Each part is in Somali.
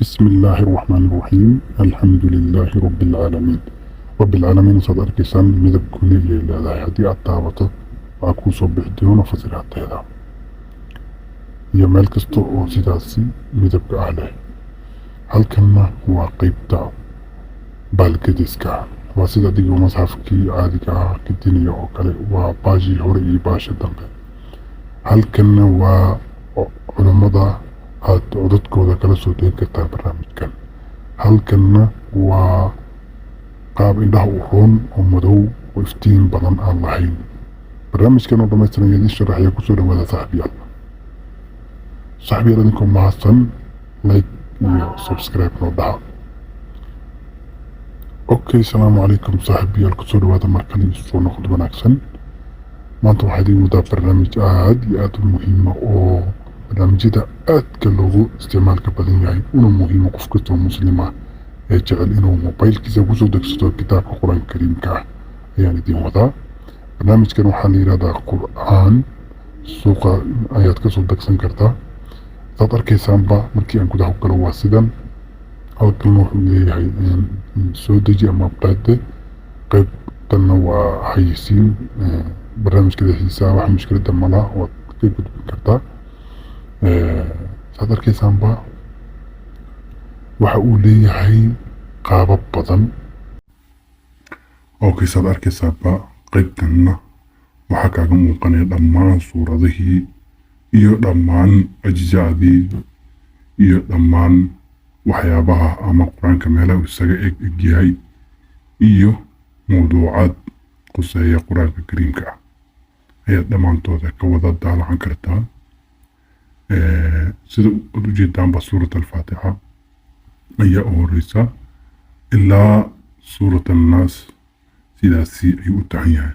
بسم الله الرحمن الرحيم الحمد لله رب العالمين صدر كيسان مدب كوني إلى هدي التابطة وأكو صبح ديون وفزرات هذا يا مالك استو سيداسي مدب أعلى هل كنا هو قيبتا بالكديسكا وسيدا ديو مصحفكي عاديكا كدينيا وكالي وباجي هوري باشا دنبه هل كنا هو علمدا aad codadkooda kala soo degi kartaa barnaamijkan halkanna waa qaab indhaha u roon oo madow oo iftiin badan aan lahayn barnaamijkan oo dhammaystiran idin sharaxaya kusoo dhawaada saaxiibayaal idinkoo mahadsan like iyo subscribe noo dhaha okay salaamu calaykum saaxiibayaal kusoo dhawaada markale soo noqod wanaagsan maanta waxaa idiin wadaa barnaamij aad iyo aad u muhiima oo barnaamijyada aadka loogu isticmaalka badan yahay una muhiima qof kastoo muslima ee jecel inuu mobaylkiisa kusoo degsado kitaabka qur-aanka kariimka ah ayaan idiin wadaa barnaamijkan waxaa la yidhahdaa qur-aan suuqa ayaad kasoo degsan kartaa saad arkaysaanba markii aan gudaha u galo waa sidan halkan wuxuu leeyahay soo deji ama abdaade qaybtanna waa hayisiin barnaamijka dhexdiisa wax mushkilada malaha waad ka gudbin kartaa saad arkaysaanba waxa uu leeyahay qaabab badan okay saad arkaysaanba qaybtanna waxaa kaaga muuqanaya dhammaan suuradihii iyo dhammaan ajzaadii iyo dhammaan waxyaabaha ama qur-aanka meelaha isaga egyahay iyo mawduucaad quseeya qur-aanka kariimka ah ayaad dhammaantooda ka wada daalacan kartaa sida aad ujeedaanba suurat alfaatixa ayaa u horeysa ilaa suurat annaas sidaasi ayuu u tahan yahay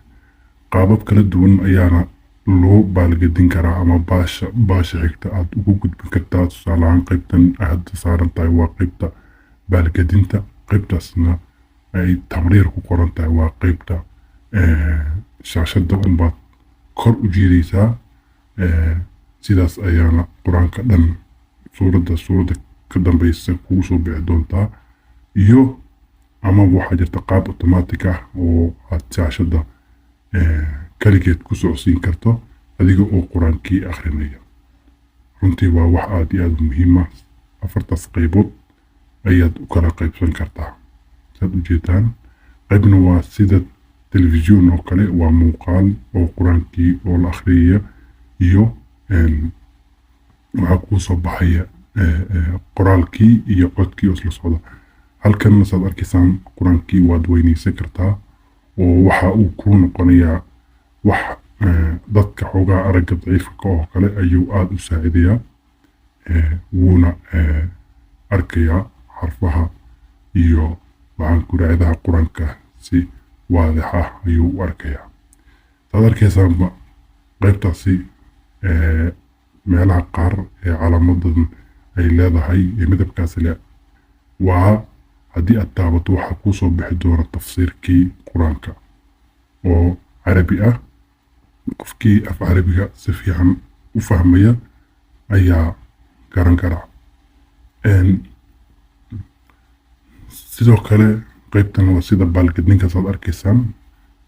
qaabab kala duwan ayaana loo baalgadin karaa ama baasha xigta aad ugu gudbin kartaa tusaale ahaan qaybtan aad saaran tahay waa qaybta baalgadinta qaybtaasna ay tamriir ku qoran tahay waa qaybta shaashada unbaad kor u jiidaysaa sidaas ayaana qur-aanka dhan suuradda ka dambaysa kugu soo bixi doontaa iyo ama waxaa jirta qaab automatic ah oo aad shaashada kaligeed ku socodsiin karto adiga oo qur-aankii akhrinaya runtii waa wax aad iyo aad muhiima afartaas qaybood ayaad u kala qaybsan kartaa saad ujeedaan qaybna waa sida telefisyoon oo kale waa muuqaal oo qur-aankii oo la akhriyaya iyo waxaa kuu soo baxaya qoraalkii iyo codkii oo isla socda halkanna saad arkaysaan qur-aankii waad weynaysan kartaa oo waxa uu kuu noqonayaa wax dadka xoogaa aragga daciifka oo kale ayuu aada u saacidayaa wuuna arkayaa xarfaha iyo waxaan ku raacidaha qur-aanka si waadix ah ayuu u arkayaa saad arkaysaanba qaybtaasi meelaha qaar ee calaamadan ay leedahay ee midabkaasi le waa haddii aad taabato waxaa kuu soo bixi doona tafsiirkii qur-aanka oo carabi ah qofkii af carabiga si fiican u fahmaya ayaa garan karaa sidoo kale qaybtan waa sida baalgadninkaas aad arkaysaan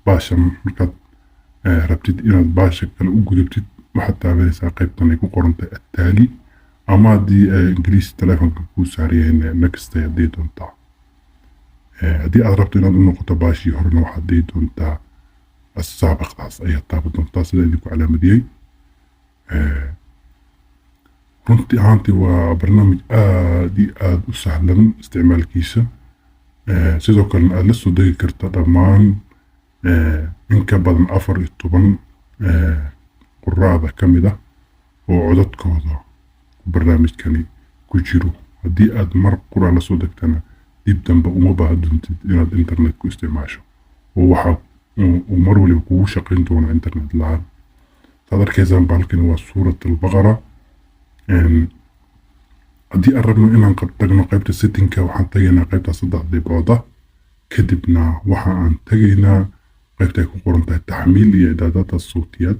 baashan markaad rabtid inaad baasha kale u gudubtid waxaad taabanaysaa qaybtan ay ku qorantahay attaali ama haddii ingiriisi telefonka kuu saarayahayna next ayaad dhihi doontaa haddii aad rabto inaad u noqoto baashii horena waxaad dhihi doontaa assaabiqdaas ayaad taaban doontaa sida idinku calaamadiyey runtii ahaantii waa barnaamij aad iyo aad u sahlan isticmaalkiisa sidoo kalena aad la soo degi karta dhammaan in ka badan 14 quraada ka mid ah oo codadkooda barnaamijkani ku jiro haddii aad mar qura la soo degtana dib dambe uma baahdoontid inaad internet ku isticmaasho oo waxaa uu mar waliba kugu shaqayn doona internet la-aan saad arkaysaan baalkani waa suurat albaqara haddii aan rabno inaan tagno qaybta settingka waxaan tagaynaa qaybta 3 dhibcooda kadibna waxa aan tagaynaa qaybta ay ku qoran tahay taxmiil iyo idaadada sawtiyaad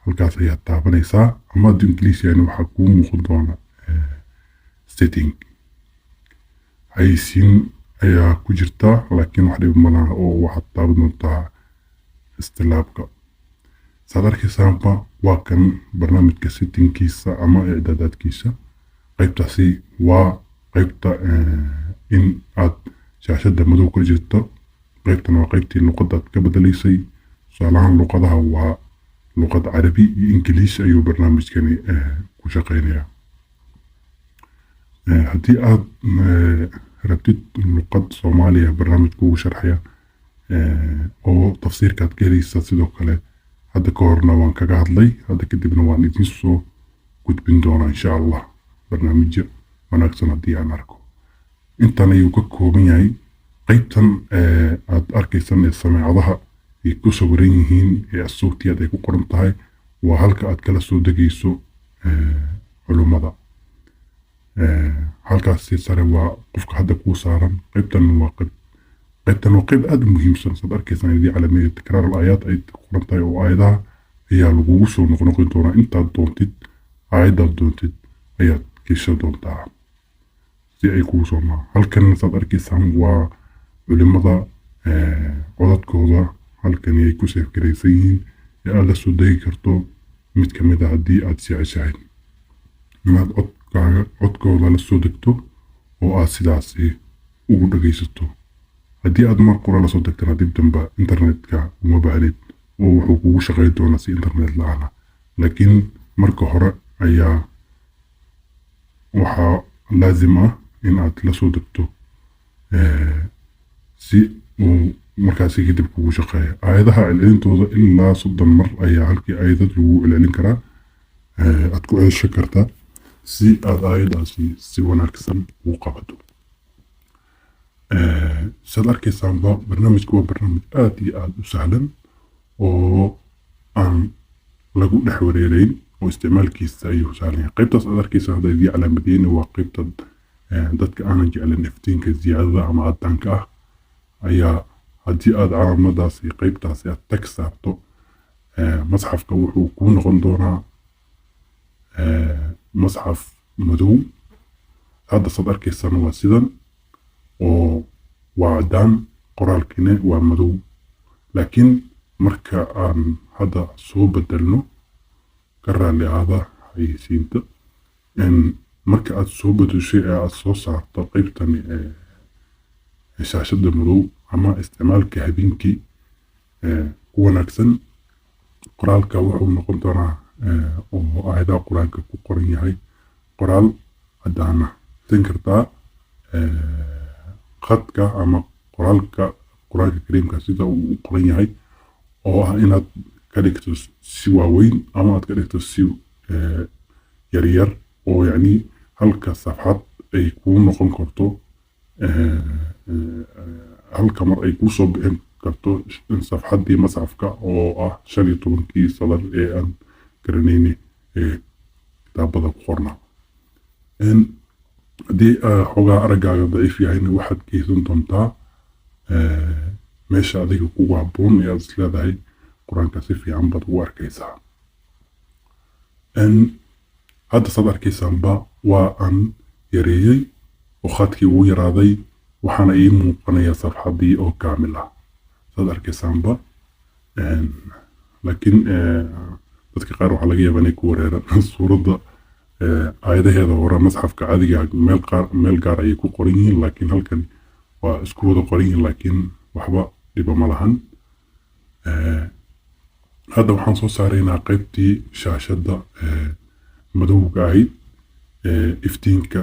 halkaas ayaad taabanaysaa ama haddii ingiliisi yani waxaa kuu muuqan doona setting xayeysiin ayaa ku jirta, laakiin wax dhib ma laha oo waxaad taaban doontaa istilaabka. saad arkaysaanba waa kan barnaamijka settingkiisa ama icdaadaadkiisa. qaybtaasi waa qaybta in aad shaashada madow ka jirto. qaybtan waa qaybtii luqadda aad ka bedelaysay. tusaalahaan luqadaha waa luqad carabi iyo ingiliis ayuu barnaamijkani ku shaqeynayaa. haddii aad rabtid luqad soomaaliya barnaamijka ugu sharxaya oo tafsiirkaad ka helaysa sidoo kale hadda ka horna waan kaga hadlay, hadda kadibna waan idin soo gudbin doonaa insha allah barnaamijyo wanaagsan haddii aan arko. intan ayuu ka kooban yahay. qaybtan aad arkaysaan ee sameecadaha ay ku sawiran yihiin ee asawtiyaad ay ku qoran tahay waa halka aad kala soo degayso culummada. halkaasi sare waa qofka hadda kuu saaran. qaybtan waa qayb aad u muhiimsan. saad arkaysaan idii calaamiyada tikraar al-aayaat ay qoran tahay oo aayadaha ayaa lagugu soo noqnoqon doonaa. intaad doontid aayadaad doontid ayaad gesha doontaa si ay kugu soo maa. halkan saad arkaysaan waa culimada codadkooda halkani ay ku seefgaraysan yihiin ee aad la soo degi karto mid ka mid a haddii aad jeceshahay inaad codkooda la soo degto oo aad sidaasi ugu dhagaysato. haddii aad mar qura la soo degtana dib damba internetka uma baahnid oo wuxuu kugu shaqayn doonaa si internet la-aana. laakiin marka hore ayaa waxaa laazim ah in aad la soo degto si uu markaasi kadib kugu shaqeeya. aayadaha celcelintooda ilaa 30 mar ayaa halkii aayadad lagu celcelin karaa. aad ku cesho kartaa si aad aayadaasi si wanaagsan u qabato. saad arkaysaanba barnaamijku waa barnaamij aad iyo aad u sahlan oo aan lagu dhex wareereyn oo isticmaalkiisa ayuu sahlan yahay. qaybtaas aad arkaysaa hadda idii calaamadiyeyna waa qaybta dadka aanan jeclan iftiinka ziyaadada ama caddaanka ah ayaa haddii aad calaamadaasi qaybtaasi aad tag saarto masxafka wuxuu kuu noqon doonaa masxaf madow. hadda saad arkaysaan waa sidan oo waa caddaan, qoraalkiina waa madow. laakiin marka aan hadda soo bedelno ka raalli aada xayeysiinta, marka aad soo bedeshay ee aad soo saarto qaybtani shaashada madow ama isticmaalka habeenkii ku wanaagsan, qoraalka wuxuu noqon doonaa oo aayadaha qur-aanka ku qoran yahay qoraal caddaana. tin kartaa khadka ama qoraalka qur-aanka kariimka sida uu u qoran yahay oo ah inaad ka dhigto si waaweyn ama aad ka dhigto si yaryar oo yacni halka safxad ay kuu noqon karto halka mar ay kuu soo bixin karto safxaddii masxafka oo ah 15 sadar ee aan garanayni kitaabada ku qornaa. haddii xogaa araggaaga daciif yahayna waxaad geysan doontaa meesha adiga kugu habboon ee aad isleedahay qur-aanka si fiican baad ugu arkaysaa. hadda saad arkaysaanba waa aan yareeyey oo khadkii ugu yaraaday waxaana ii muuqanaya safxaddii oo kaamil ah saad arkaysaanba. laakiin dadka qaar waxaa laga yaabaa inay ku wareeraan suuradda aayadaheeda hore masxafka caadiga meel gaar ayay ku qoran yihiin, laakiin halkan waa isku wada qoran yihiin laakiin waxba dhiba ma lahan. hadda waxaan soo saaraynaa qaybtii shaashadda madowga ahayd iftiinka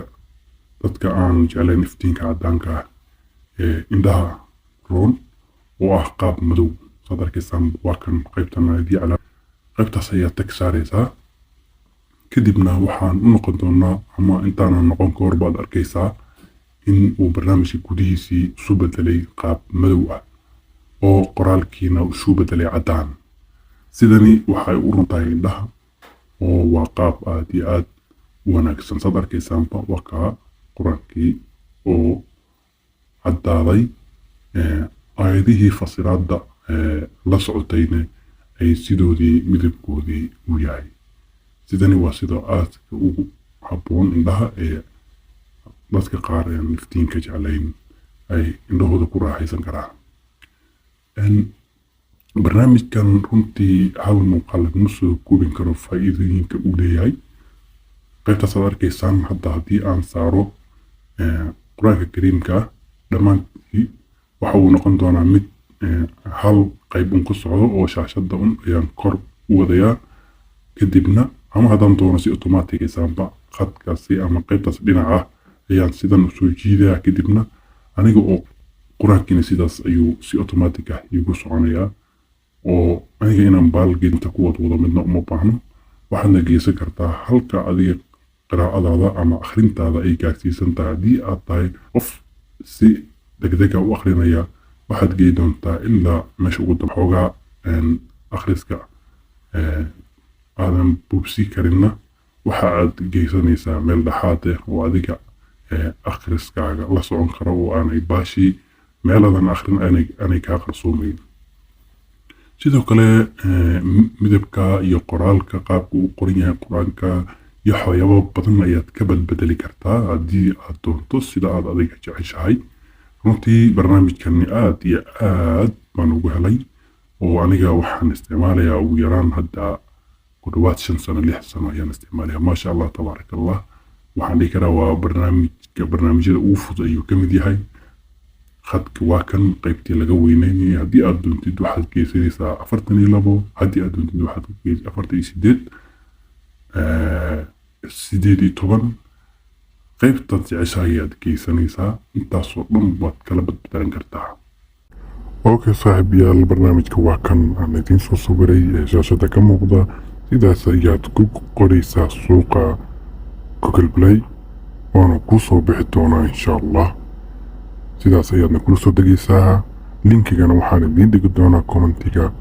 dadka aan jeclayn iftiinka caddaanka ah indhaha roon oo ah qaab madow. saad arkaysaan waa kan qaybtan aadii calaa qaybtaas ayaa tag saaraysaa. kadibna waxaan u noqon doonaa ama intaanan noqon ka hor baad arkaysaa in uu barnaamijka gudihiisii isu bedelay qaab madow ah oo qoraalkiina isu bedelay caddaan. sidani waxay u runtahay indhaha oo waa qaab aad iyo aad u wanaagsan. saad arkaysaanba waa kaa qur-aankii oo caddaaday, aayadihii fasiraadda la socotayna ay sidoodii midabkoodii u yahay. sidani waa sida aadka ugu habboon indhaha ee dadka qaar aan iftiinka jeclayn ay indhahooda ku raaxaysan karaan. barnaamijkan runtii hal muuqaal laguma soo koobin karo faa'iidooyinka uu leeyahay. qaybtaas aad arkaysaan hadda haddii aan saaro qur-aanka kariimka ah dhammaantii waxa uu noqon doonaa mid hal qayb un ku socdo oo shaashadda un ayaan kor u wadayaa, kadibna ama haddaan doono si automatic isaanba khadkaasi ama qaybtaas dhinaca ayaan sidan usoo jiidayaa, kadibna aniga oo qur-aankiina sidaas ayuu si automatic ah igu soconayaa oo aniga inaan baalgelinta ku wadwado midna uma baahno. waxaadna geysan kartaa halka adiga qiraa'adaada ama akhrintaada ay gaarsiisan tahay. haddii aad tahay qof si degdega u akhrinaya waxaad gey doontaa ilaa meesha ugu daba xoogaa akhriska aadan buubsi karinna waxa aad geysanaysaa meel dhexaad oo adiga akhriskaaga la socon karo oo aanay baashii meeladan akhrin aanay kaa qarsoomayn. sidoo kale midabka iyo qoraalka qaabka uu qoran yahay qur-aanka iyo waxyaabo badan ayaad ka badbedeli kartaa haddii aad doonto sida aad adiga jeceshahay. runtii barnaamijkani aad iyo aad baan ugu helay oo aniga waxaan isticmaalayaa ugu yaraan hadda ku dhawaad 5 sano 6 sano ayaan isticmaalayaa. maasha allah tabaaraka allah. waxaan dhihi karaa waa barnaamijyada ugu fudud ayuu ka mid yahay. khadka waa kan qaybtii laga weyneynayay. haddii aad doontid waxaad geysanaysaa 42, haddii aad doontid waxaad geysanaysaa 48 18 qaybtaad jeceshahay ayaad geysanaysaa. intaasoo dhan waad kala badbadan kartaa. okay saaxiibayaal, barnaamijka waa kan aan idiin soo sawiray ee shaashada ka muuqda. sidaas ayaad ku qoraysaa suuqa Google Play waana kuu soo bixi doonaa insha allah. sidaas ayaadna kula soo degaysaa. linkigana waxaan idiin dhigi doonaa commentiga